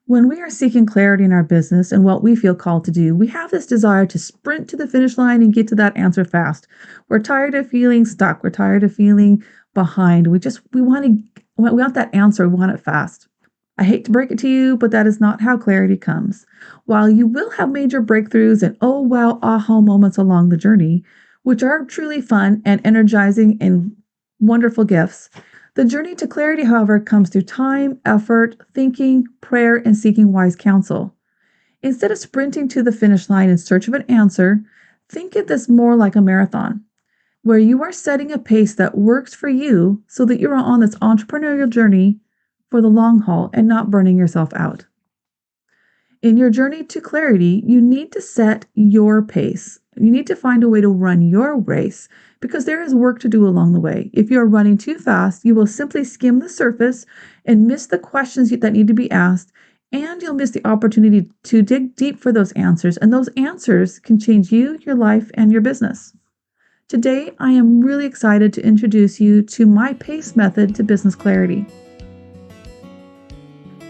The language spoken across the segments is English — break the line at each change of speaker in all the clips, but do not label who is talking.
When we are seeking clarity in our business and what we feel called to do, we have this desire to sprint to the finish line and get to that answer fast. We're tired of feeling stuck. We're tired of feeling behind. We want that answer. We want it fast. I hate to break it to you, but that is not how clarity comes. While you will have major breakthroughs and oh wow aha moments along the journey, which are truly fun and energizing and wonderful gifts, the journey to clarity, however, comes through time, effort, thinking, prayer, and seeking wise counsel. Instead of sprinting to the finish line in search of an answer, think of this more like a marathon, where you are setting a pace that works for you so that you're on this entrepreneurial journey for the long haul and not burning yourself out. In your journey to clarity, you need to set your pace. You need to find a way to run your race because there is work to do along the way. If you're running too fast, you will simply skim the surface and miss the questions that need to be asked, and you'll miss the opportunity to dig deep for those answers. And those answers can change you, your life, and your business. Today, I am really excited to introduce you to my PACE method to business clarity.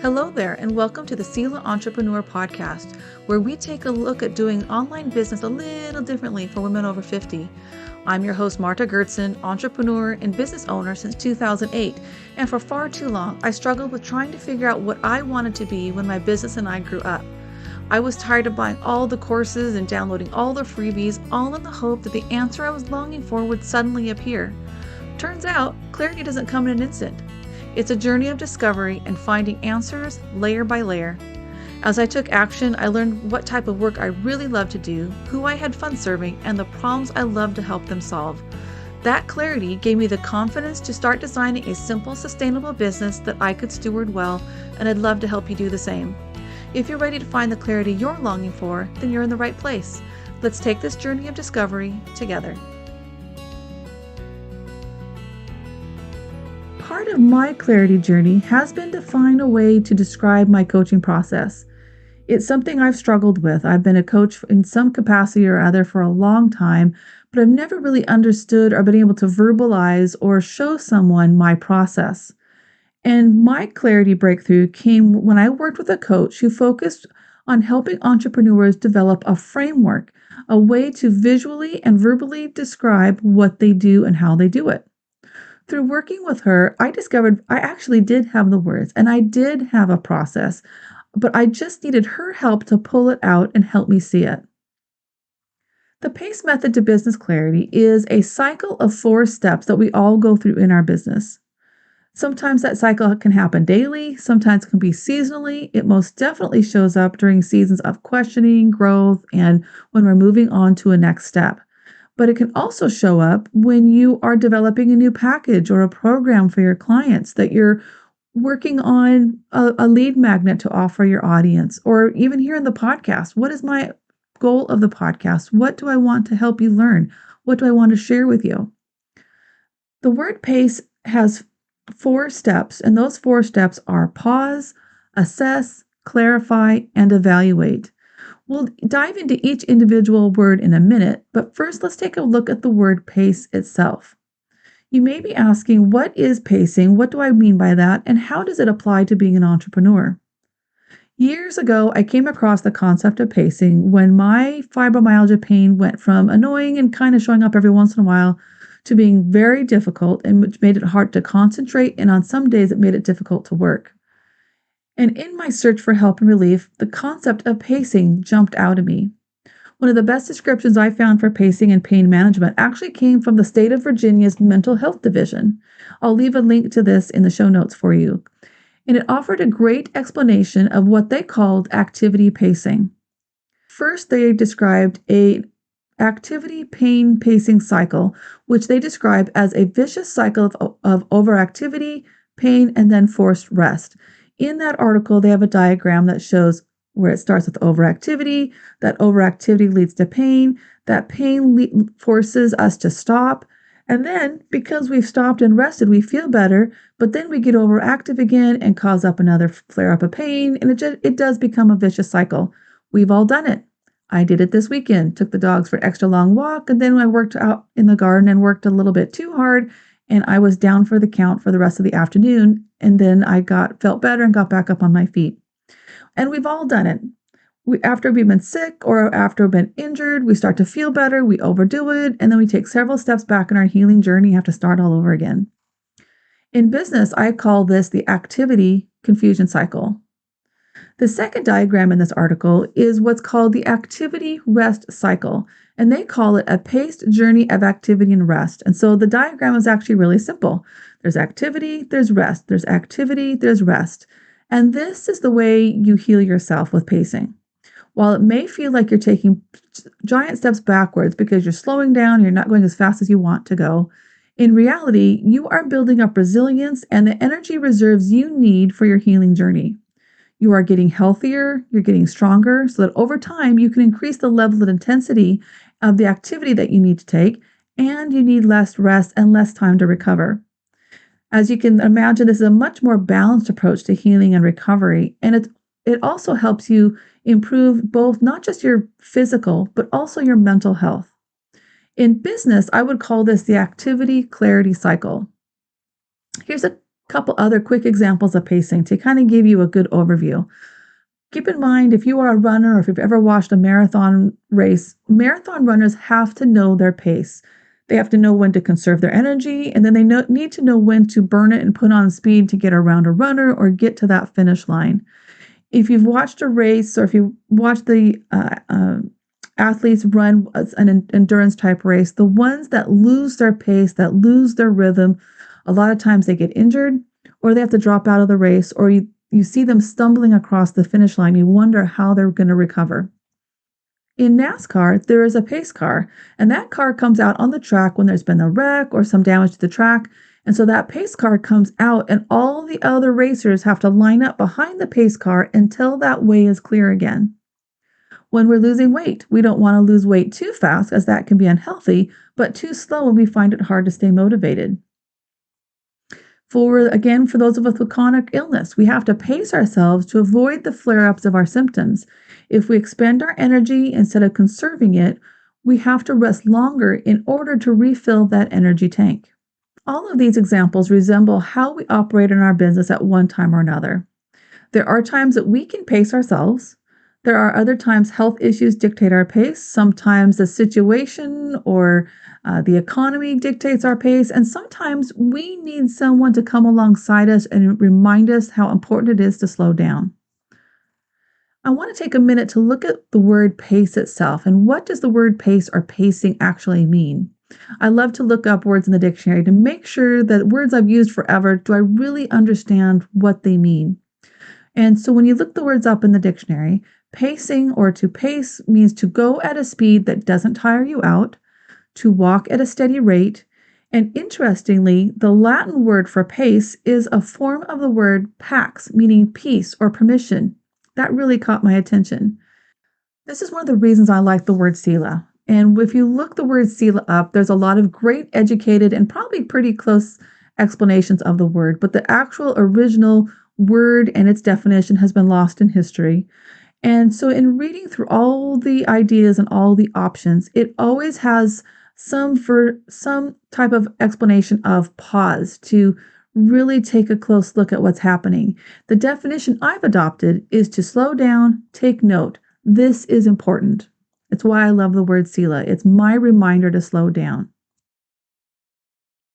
Hello there, and welcome to the Sila Entrepreneur Podcast, where we take a look at doing online business a little differently for women over 50. I'm your host, Marta Gertson, entrepreneur and business owner since 2008, and for far too long, I struggled with trying to figure out what I wanted to be when my business and I grew up. I was tired of buying all the courses and downloading all the freebies, all in the hope that the answer I was longing for would suddenly appear. Turns out, clarity doesn't come in an instant. It's a journey of discovery and finding answers layer by layer. As I took action, I learned what type of work I really loved to do, who I had fun serving, and the problems I loved to help them solve. That clarity gave me the confidence to start designing a simple, sustainable business that I could steward well, and I'd love to help you do the same. If you're ready to find the clarity you're longing for, then you're in the right place. Let's take this journey of discovery together. Part of my clarity journey has been to find a way to describe my coaching process. It's something I've struggled with. I've been a coach in some capacity or other for a long time, but I've never really understood or been able to verbalize or show someone my process. And my clarity breakthrough came when I worked with a coach who focused on helping entrepreneurs develop a framework, a way to visually and verbally describe what they do and how they do it. Through working with her, I discovered I actually did have the words and I did have a process, but I just needed her help to pull it out and help me see it. The PACE method to business clarity is a cycle of 4 steps that we all go through in our business. Sometimes that cycle can happen daily, sometimes it can be seasonally. It most definitely shows up during seasons of questioning, growth, and when we're moving on to a next step. But it can also show up when you are developing a new package or a program for your clients, that you're working on a lead magnet to offer your audience, or even here in the podcast. What is my goal of the podcast? What do I want to help you learn? What do I want to share with you? The word PACE has 4 steps, and those 4 steps are pause, assess, clarify, and evaluate. We'll dive into each individual word in a minute, but first let's take a look at the word PACE itself. You may be asking, what is pacing? What do I mean by that? And how does it apply to being an entrepreneur? Years ago, I came across the concept of pacing when my fibromyalgia pain went from annoying and kind of showing up every once in a while to being very difficult, and which made it hard to concentrate, and on some days it made it difficult to work. And in my search for help and relief, the concept of pacing jumped out at me. One of the best descriptions I found for pacing and pain management actually came from the state of Virginia's Mental Health Division. I'll leave a link to this in the show notes for you. And it offered a great explanation of what they called activity pacing. First, they described a activity pain pacing cycle, which they describe as a vicious cycle of overactivity, pain, and then forced rest. In that article, they have a diagram that shows where it starts with overactivity, that overactivity leads to pain, that pain forces us to stop, and then because we've stopped and rested, we feel better, but then we get overactive again and cause up another flare-up of pain, and it does become a vicious cycle. We've all done it. I did it this weekend, took the dogs for an extra long walk, and then I worked out in the garden and worked a little bit too hard, and I was down for the count for the rest of the afternoon, and then I felt better and got back up on my feet. And we've all done it. After we've been sick or after we've been injured, we start to feel better, we overdo it, and then we take several steps back in our healing journey, have to start all over again. In business, I call this the activity confusion cycle. The second diagram in this article is what's called the activity rest cycle, and they call it a paced journey of activity and rest. And so the diagram is actually really simple. There's activity, there's rest, there's activity, there's rest. And this is the way you heal yourself with pacing. While it may feel like you're taking giant steps backwards because you're slowing down, you're not going as fast as you want to go, in reality, you are building up resilience and the energy reserves you need for your healing journey. You are getting healthier, you're getting stronger, so that over time you can increase the level of intensity of the activity that you need to take, and you need less rest and less time to recover. As you can imagine, this is a much more balanced approach to healing and recovery, and it also helps you improve both not just your physical, but also your mental health. In business, I would call this the activity clarity cycle. Here's a couple other quick examples of pacing to kind of give you a good overview. Keep in mind, if you are a runner or if you've ever watched a marathon race, marathon runners have to know their pace. They have to know when to conserve their energy, and then they need to know when to burn it and put on speed to get around a runner or get to that finish line. If you've watched a race or if you watch the athletes run an endurance type race, the ones that lose their pace, that lose their rhythm, a lot of times they get injured or they have to drop out of the race, or you see them stumbling across the finish line. You wonder how they're going to recover. In NASCAR, there is a pace car, and that car comes out on the track when there's been a wreck or some damage to the track. And so that pace car comes out, and all the other racers have to line up behind the pace car until that way is clear again. When we're losing weight, we don't want to lose weight too fast, as that can be unhealthy, but too slow, and we find it hard to stay motivated. For those of us with chronic illness, we have to pace ourselves to avoid the flare ups of our symptoms. If we expend our energy instead of conserving it, we have to rest longer in order to refill that energy tank. All of these examples resemble how we operate in our business at one time or another. There are times that we can pace ourselves. There are other times health issues dictate our pace. Sometimes the situation or the economy dictates our pace. And sometimes we need someone to come alongside us and remind us how important it is to slow down. I want to take a minute to look at the word pace itself and what does the word pace or pacing actually mean? I love to look up words in the dictionary to make sure that words I've used forever, do I really understand what they mean? And so when you look the words up in the dictionary, pacing or to pace means to go at a speed that doesn't tire you out, to walk at a steady rate. And interestingly, the Latin word for pace is a form of the word pax, meaning peace or permission. That really caught my attention. This is one of the reasons I like the word sila. And if you look the word sila up, there's a lot of great educated and probably pretty close explanations of the word, but the actual original word and its definition has been lost in history. And so in reading through all the ideas and all the options, it always has some type of explanation of pause to really take a close look at what's happening. The definition I've adopted is to slow down, take note. This is important. It's why I love the word sila. It's my reminder to slow down.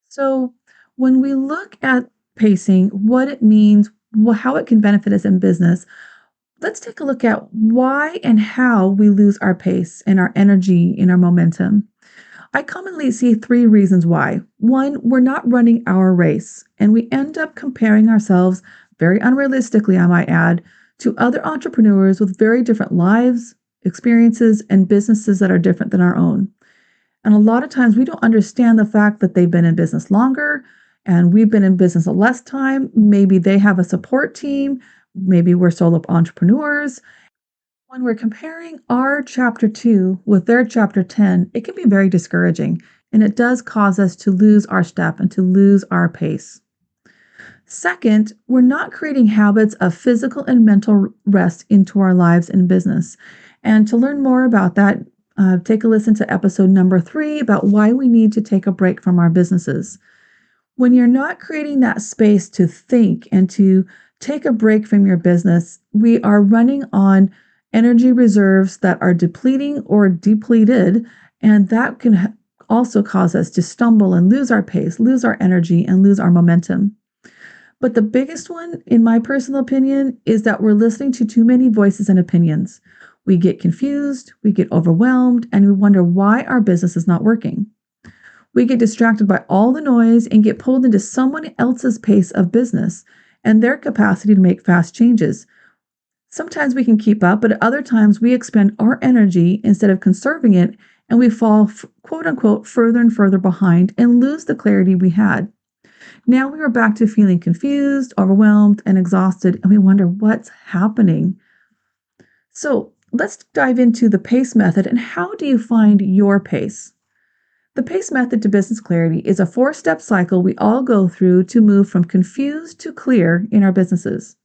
So when we look at pacing, what it means, how it can benefit us in business, let's take a look at why and how we lose our pace and our energy and our momentum. I commonly see three reasons why. One, we're not running our race, and we end up comparing ourselves, very unrealistically, I might add, to other entrepreneurs with very different lives, experiences, and businesses that are different than our own. And a lot of times we don't understand the fact that they've been in business longer and we've been in business a less time. Maybe they have a support team. Maybe we're solo entrepreneurs. When we're comparing our chapter 2 with their chapter 10, it can be very discouraging, and it does cause us to lose our step and to lose our pace. Second, we're not creating habits of physical and mental rest into our lives and business. And to learn more about that, take a listen to episode number 3 about why we need to take a break from our businesses. When you're not creating that space to think and to take a break from your business, we are running on energy reserves that are depleting or depleted, and that can also cause us to stumble and lose our pace, lose our energy, and lose our momentum. But the biggest one, in my personal opinion, is that we're listening to too many voices and opinions. We get confused, we get overwhelmed, and we wonder why our business is not working. We get distracted by all the noise and get pulled into someone else's pace of business and their capacity to make fast changes. Sometimes we can keep up, but at other times we expend our energy instead of conserving it, and we fall, quote unquote, further and further behind and lose the clarity we had. Now we are back to feeling confused, overwhelmed, and exhausted, and we wonder what's happening. So let's dive into the PACE method and how do you find your pace? The PACE method to business clarity is a 4-step cycle we all go through to move from confused to clear in our businesses.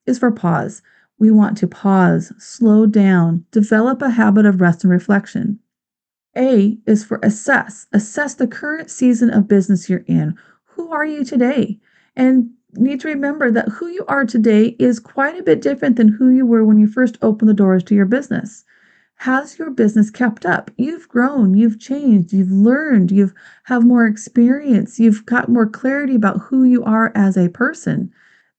Is for pause. We want to pause, slow down, develop a habit of rest and reflection. A is for assess. Assess the current season of business you're in. Who are you today? And need to remember that who you are today is quite a bit different than who you were when you first opened the doors to your business. Has your business kept up? You've grown, you've changed, you've learned, you've have more experience, you've got more clarity about who you are as a person.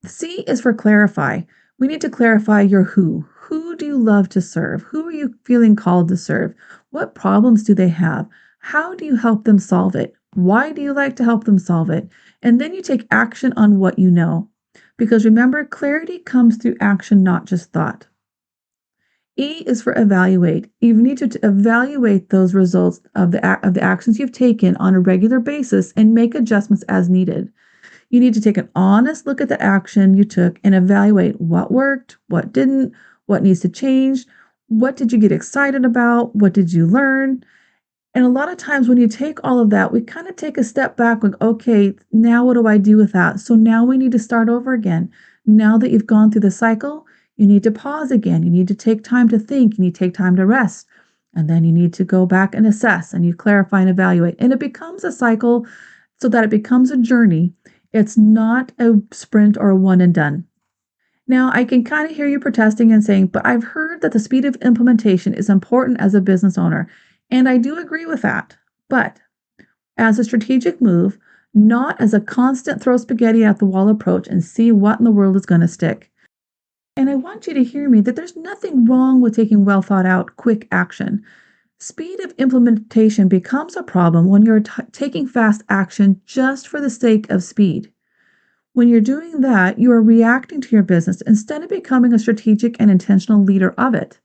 C is for clarify. We need to clarify your who. Who do you love to serve? Who are you feeling called to serve? What problems do they have? How do you help them solve it? Why do you like to help them solve it? And then you take action on what you know. Because remember, clarity comes through action, not just thought. E is for evaluate. You need to evaluate those results of the actions you've taken on a regular basis and make adjustments as needed. You need to take an honest look at the action you took and evaluate what worked, what didn't, what needs to change, what did you get excited about, what did you learn. And a lot of times when you take all of that, we kind of take a step back like, okay, now what do I do with that? So now we need to start over again. Now that you've gone through the cycle, you need to pause again. You need to take time to think. You need to take time to rest. And then you need to go back and assess and you clarify and evaluate. And it becomes a cycle so that it becomes a journey. It's not a sprint or a one and done. Now, I can kind of hear you protesting and saying, but I've heard that the speed of implementation is important as a business owner. And I do agree with that. But as a strategic move, not as a constant throw spaghetti at the wall approach and see what in the world is going to stick. And I want you to hear me that there's nothing wrong with taking well thought out, quick action. Speed of implementation becomes a problem when you're taking fast action just for the sake of speed. When you're doing that, you are reacting to your business instead of becoming a strategic and intentional leader of it.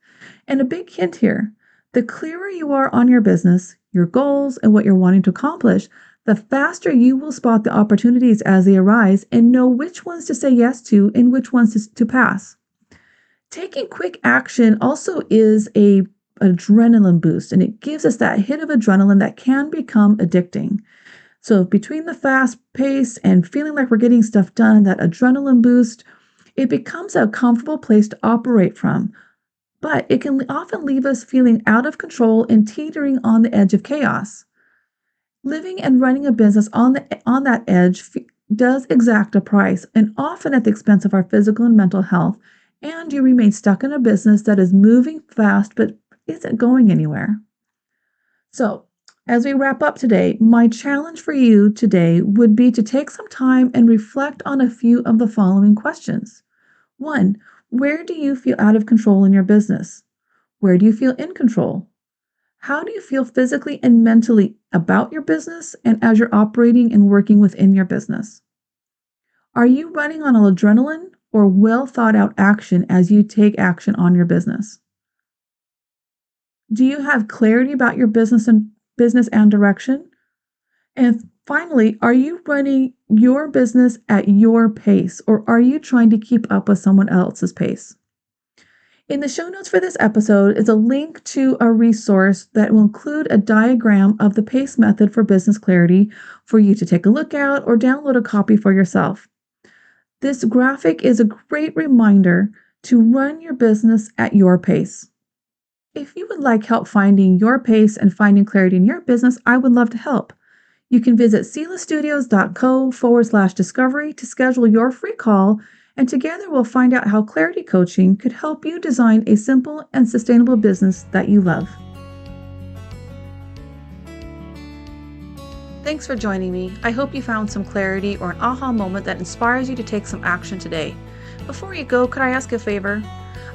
And a big hint here, the clearer you are on your business, your goals, and what you're wanting to accomplish, the faster you will spot the opportunities as they arise and know which ones to say yes to and which ones to pass. Taking quick action also is a adrenaline boost, and it gives us that hit of adrenaline that can become addicting. So between the fast pace and feeling like we're getting stuff done, that adrenaline boost, it becomes a comfortable place to operate from. But it can often leave us feeling out of control and teetering on the edge of chaos. Living and running a business on that edge does exact a price, and often at the expense of our physical and mental health, and you remain stuck in a business that is moving fast but isn't going anywhere. So, as we wrap up today, my challenge for you today would be to take some time and reflect on a few of the following questions. 1, where do you feel out of control in your business? Where do you feel in control? How do you feel physically and mentally about your business and as you're operating and working within your business? Are you running on adrenaline or well thought out action as you take action on your business? Do you have clarity about your business and direction? And finally, are you running your business at your pace or are you trying to keep up with someone else's pace? In the show notes for this episode is a link to a resource that will include a diagram of the PACE method for business clarity for you to take a look at or download a copy for yourself. This graphic is a great reminder to run your business at your pace. If you would like help finding your pace and finding clarity in your business, I would love to help. You can visit SelaStudios.co/discovery to schedule your free call and together we'll find out how clarity coaching could help you design a simple and sustainable business that you love. Thanks for joining me. I hope you found some clarity or an aha moment that inspires you to take some action today. Before you go, could I ask a favor?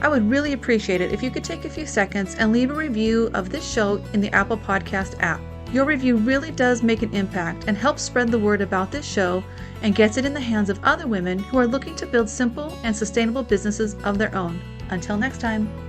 I would really appreciate it if you could take a few seconds and leave a review of this show in the Apple Podcast app. Your review really does make an impact and helps spread the word about this show and gets it in the hands of other women who are looking to build simple and sustainable businesses of their own. Until next time.